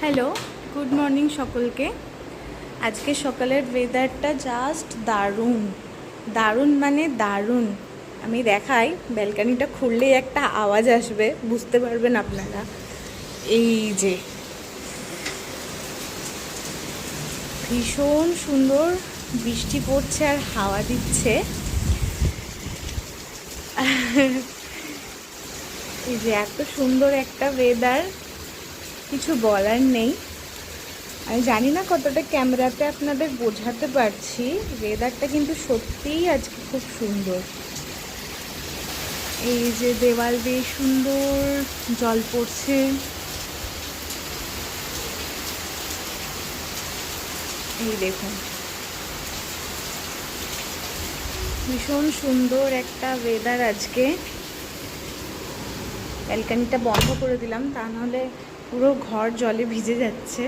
Hello, good morning সকলকে। আজকে সকালের ওয়েদারটা জাস্ট দারুণ দারুণ মানে দারুণ। আমি দেখাই, ব্যালকানিটা খুললেই একটা আওয়াজ আসবে, বুঝতে পারবেন আপনারা। এই যে ভীষণ সুন্দর বৃষ্টি পড়ছে আর হাওয়া দিচ্ছে। এই যে এত সুন্দর একটা ওয়েদার, কিছু বলার নেই। আমি জানি না কতটা ক্যামেরাতে আপনাদের বোঝাতে পারছি, ওয়েদারটা কিন্তু সত্যিই আজকে খুব সুন্দর। এই যে দেওয়াল বেশ সুন্দর জল পড়ছে, এই দেখুন ভীষণ সুন্দর একটা ওয়েদার আজকে। ব্যালকানিটা বন্ধ করে দিলাম, তা নাহলে পুরো ঘর জলে ভিজে যাচ্ছে।